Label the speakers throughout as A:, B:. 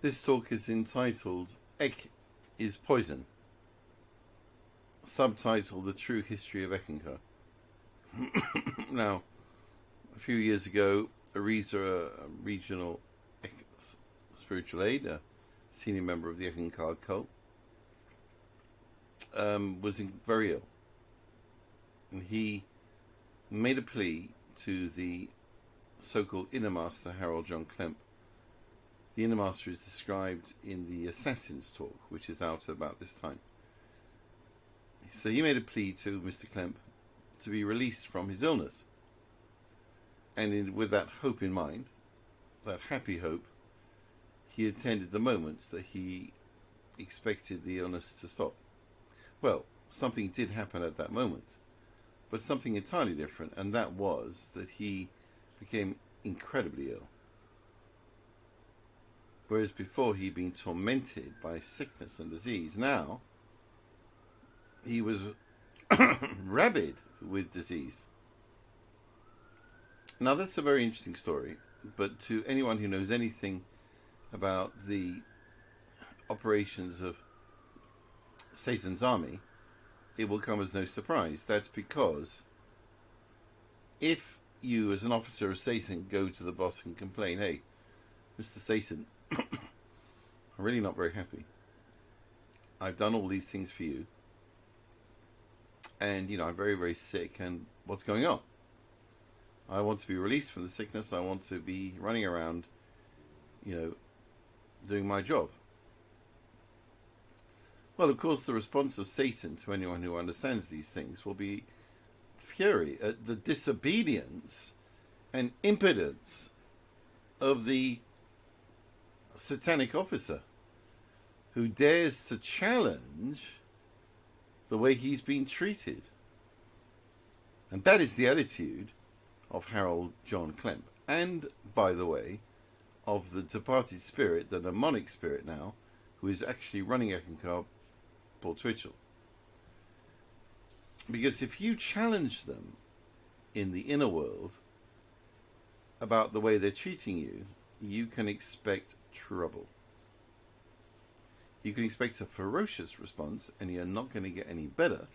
A: This talk is entitled Ek is Poison, subtitled The True History of Eckankar. Now, a few years ago, Ariza, a regional spiritual aid, a senior member of the Eckankar cult, was very ill. And he made a plea to the so-called Inner Master, Harold John Klemp. The Inner Master is described in the Assassin's Talk, which is out about this time. So he made a plea to Mr. Klemp to be released from his illness. And with that hope in mind, that happy hope, he attended the moments that he expected the illness to stop. Well, something did happen at that moment, but something entirely different, and that was that he became incredibly ill. Whereas before he'd been tormented by sickness and disease, now he was rabid with disease. Now that's a very interesting story, but to anyone who knows anything about the operations of Satan's army, it will come as no surprise. That's because if you, as an officer of Satan, go to the boss and complain, "Hey, Mr. Satan, I'm really not very happy. I've done all these things for you, and I'm very, very sick, and what's going on? I want to be released from the sickness. I want to be running around, doing my job." Well, of course, the response of Satan to anyone who understands these things will be fury at the disobedience and impotence of the satanic officer who dares to challenge the way he's been treated. And that is the attitude of Harold John Klemp, and, by the way, of the departed spirit, the demonic spirit now, who is actually running Eckankar, Paul Twitchell. Because if you challenge them in the inner world about the way they're treating you, you can expect trouble. You can expect a ferocious response, and you're not going to get any better.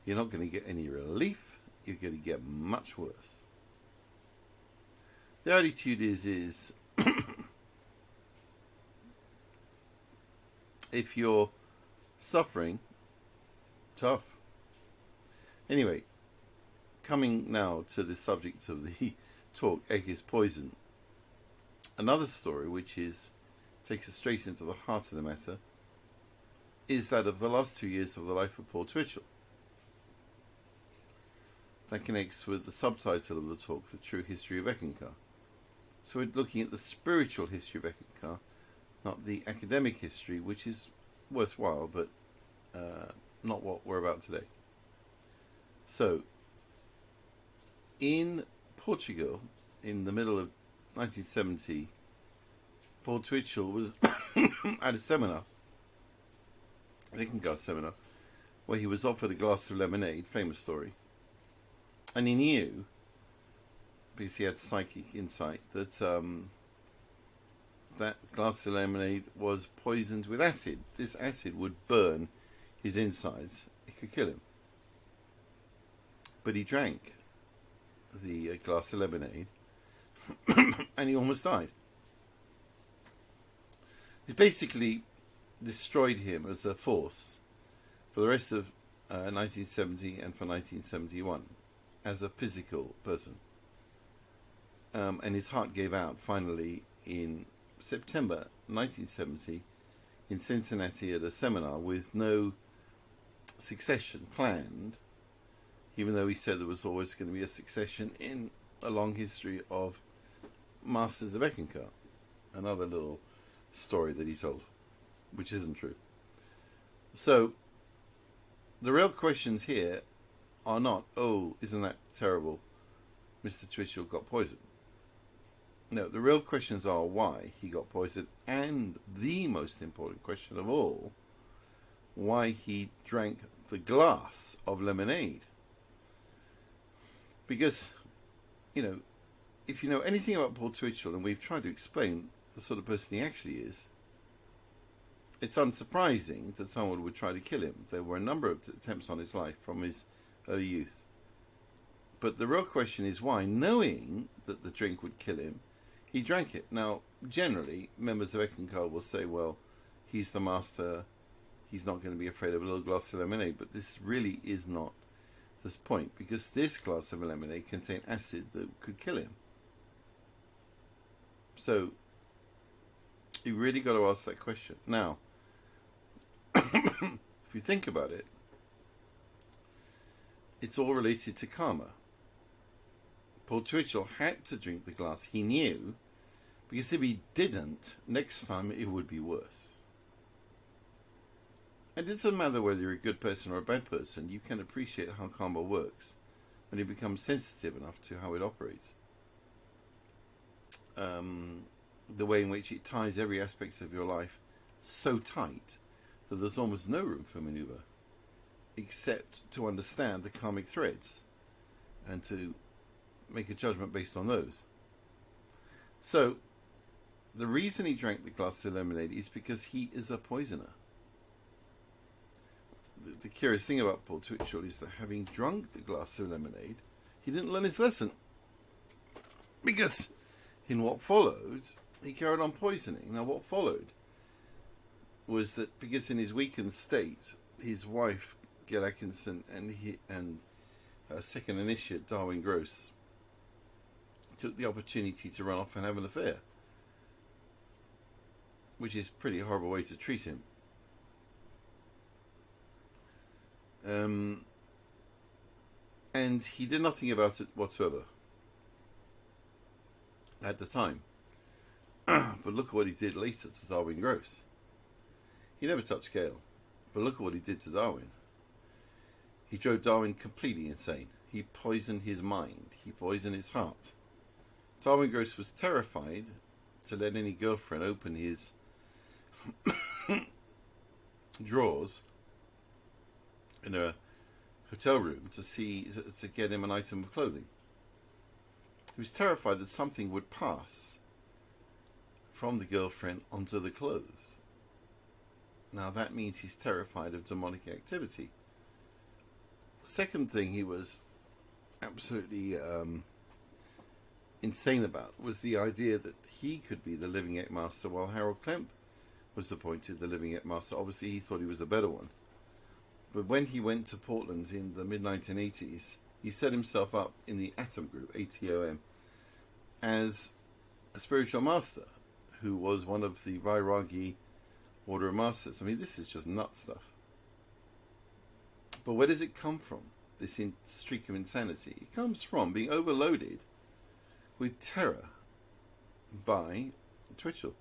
A: You're not going to get any relief. You're going to get much worse. The attitude is if you're suffering, tough. Anyway, coming now to the subject of the talk, Egg is Poison. Another story which takes us straight into the heart of the matter is that of the last 2 years of the life of Paul Twitchell. That connects with the subtitle of the talk, The True History of Eckankar. So we're looking at the spiritual history of Eckankar, not the academic history, which is worthwhile, but not what we're about today. So, in Portugal, in the middle of 1970, Paul Twitchell was at a seminar, an Eckankar seminar, where he was offered a glass of lemonade, famous story, and he knew, because he had psychic insight, that that glass of lemonade was poisoned with acid. This acid would burn his insides. It could kill him. But he drank the glass of lemonade and he almost died. It basically destroyed him as a force for the rest of 1970 and for 1971 as a physical person. And his heart gave out finally in September 1970 in Cincinnati at a seminar with no succession planned, even though he said there was always going to be a succession in a long history of Masters of Eckankar. Another little story that he told, which isn't true. So, the real questions here are not, "Oh, isn't that terrible? Mr. Twitchell got poisoned." No, the real questions are why he got poisoned, and the most important question of all, why he drank the glass of lemonade. Because, if you know anything about Paul Twitchell, and we've tried to explain the sort of person he actually is, it's unsurprising that someone would try to kill him. There were a number of attempts on his life from his early youth. But the real question is why, knowing that the drink would kill him, he drank it. Now, generally, members of Eckankar will say, well, he's the master, he's not going to be afraid of a little glass of lemonade. But this really is not this point, because this glass of lemonade contained acid that could kill him. So, you really got to ask that question. Now, if you think about it, it's all related to karma. Paul Twitchell had to drink the glass. He knew, because if he didn't, next time it would be worse. And it doesn't matter whether you're a good person or a bad person, you can appreciate how karma works when you become sensitive enough to how it operates. The way in which it ties every aspect of your life so tight that there's almost no room for maneuver, except to understand the karmic threads and to make a judgment based on those. So, the reason he drank the glass of lemonade is because he is a poisoner. The curious thing about Paul Twitchell is that having drunk the glass of lemonade, he didn't learn his lesson. Because in what followed, he carried on poisoning. Now, what followed was that because in his weakened state, his wife, Gail Atkinson, and her second initiate, Darwin Gross, took the opportunity to run off and have an affair, which is a pretty horrible way to treat him. And he did nothing about it whatsoever at the time. But look at what he did later to Darwin Gross. He never touched Gail, but look at what he did to Darwin. He drove Darwin completely insane. He poisoned his mind. He poisoned his heart. Darwin Gross was terrified to let any girlfriend open his drawers in a hotel room to get him an item of clothing. He was terrified that something would pass from the girlfriend onto the clothes. Now that means he's terrified of demonic activity. Second thing he was absolutely insane about was the idea that he could be the living Eckmaster while Harold Klemp was appointed the living Eckmaster. Obviously he thought he was a better one. But when he went to Portland in the mid-1980s, he set himself up in the Atom Group, ATOM, as a spiritual master who was one of the Vairagi Order of Masters. I mean, this is just nut stuff. But where does it come from, this streak of insanity? It comes from being overloaded with terror by Twitchell.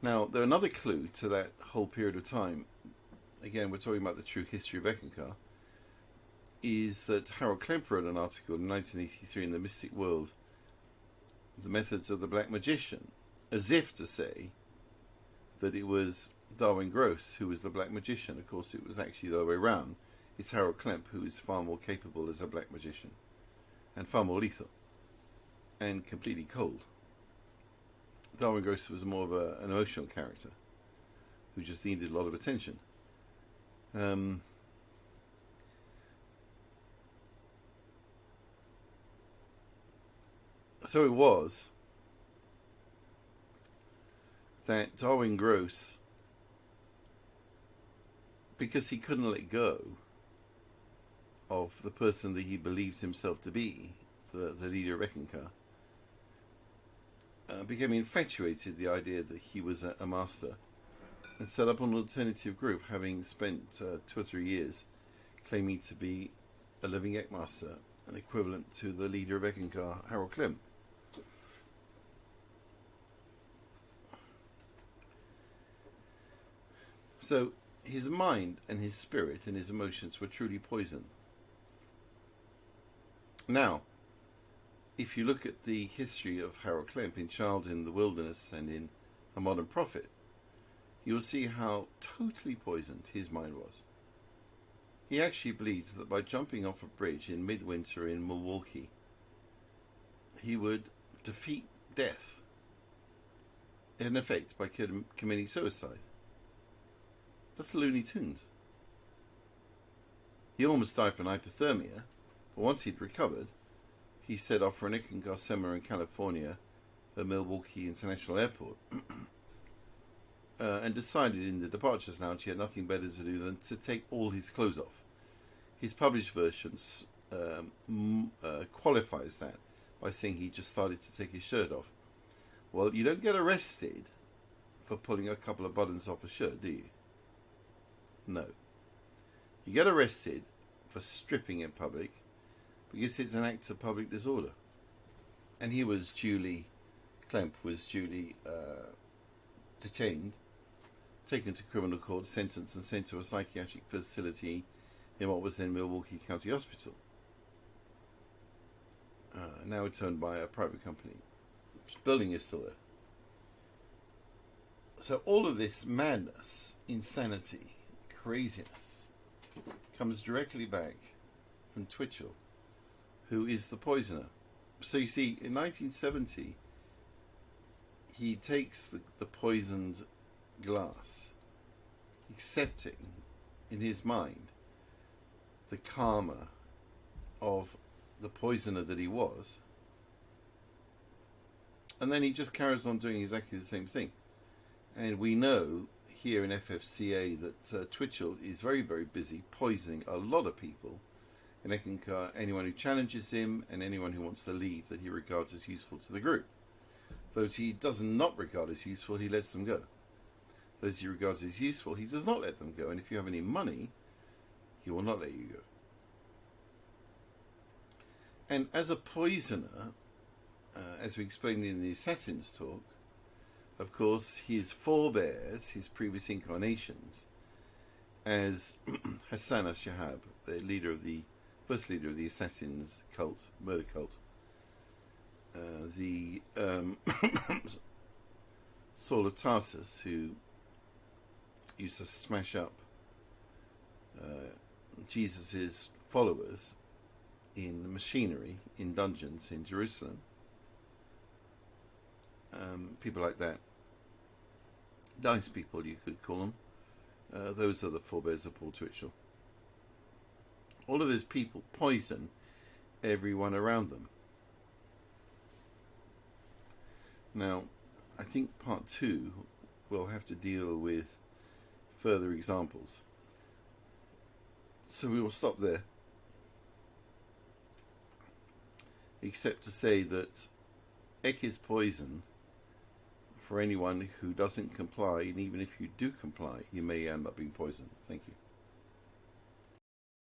A: Now, there's another clue to that whole period of time. Again, we're talking about the true history of Eckankar, is that Harold Klemp wrote an article in 1983 in the Mystic World, The Methods of the Black Magician, as if to say that it was Darwin Gross who was the black magician. Of course, it was actually the other way around. It's Harold Klemp who is far more capable as a black magician, and far more lethal, and completely cold. Darwin Gross was more of an emotional character who just needed a lot of attention. So it was that Darwin Gross, because he couldn't let go of the person that he believed himself to be, the leader of Eckankar, became infatuated with the idea that he was a master, and set up an alternative group, having spent 2 or 3 years claiming to be a living Eckmaster, an equivalent to the leader of Eckankar, Harold Klemp. So his mind and his spirit and his emotions were truly poisoned. Now, if you look at the history of Harold Klemp in Child in the Wilderness and in A Modern Prophet, you'll see how totally poisoned his mind was. He actually believed that by jumping off a bridge in midwinter in Milwaukee, he would defeat death, in effect, by committing suicide. That's Looney Tunes. He almost died from hypothermia, but once he'd recovered, he set off for an Eckankar seminar in California at Milwaukee International Airport and decided in the departures lounge he had nothing better to do than to take all his clothes off. His published version qualifies that by saying he just started to take his shirt off. Well, you don't get arrested for pulling a couple of buttons off a shirt, do you? No. You get arrested for stripping in public because it's an act of public disorder. And he was duly, Klemp was duly detained, taken to criminal court, sentenced and sent to a psychiatric facility in what was then Milwaukee County Hospital. Now it's owned by a private company. The building is still there. So all of this madness, insanity, craziness comes directly back from Twitchell, who is the poisoner. So you see, in 1970, he takes the poisoned glass, accepting in his mind the karma of the poisoner that he was, and then he just carries on doing exactly the same thing. And we know here in FFCA that Twitchell is very, very busy poisoning a lot of people. And Eckankar, anyone who challenges him and anyone who wants to leave that he regards as useful to the group. Those he does not regard as useful, he lets them go. Those he regards as useful, he does not let them go. And if you have any money, he will not let you go. And as a poisoner, as we explained in the Assassin's talk, of course, his forebears, his previous incarnations, as Hassan al-Shahab, the first leader of the Assassins cult, murder cult, the Saul of Tarsus, who used to smash up Jesus's followers in machinery, in dungeons in Jerusalem. People like that. Nice people, you could call them. Those are the forebears of Paul Twitchell. All of those people poison everyone around them. Now, I think part 2 will have to deal with further examples. So we will stop there. Except to say that Ek is poison for anyone who doesn't comply, and even if you do comply, you may end up being poisoned. Thank you.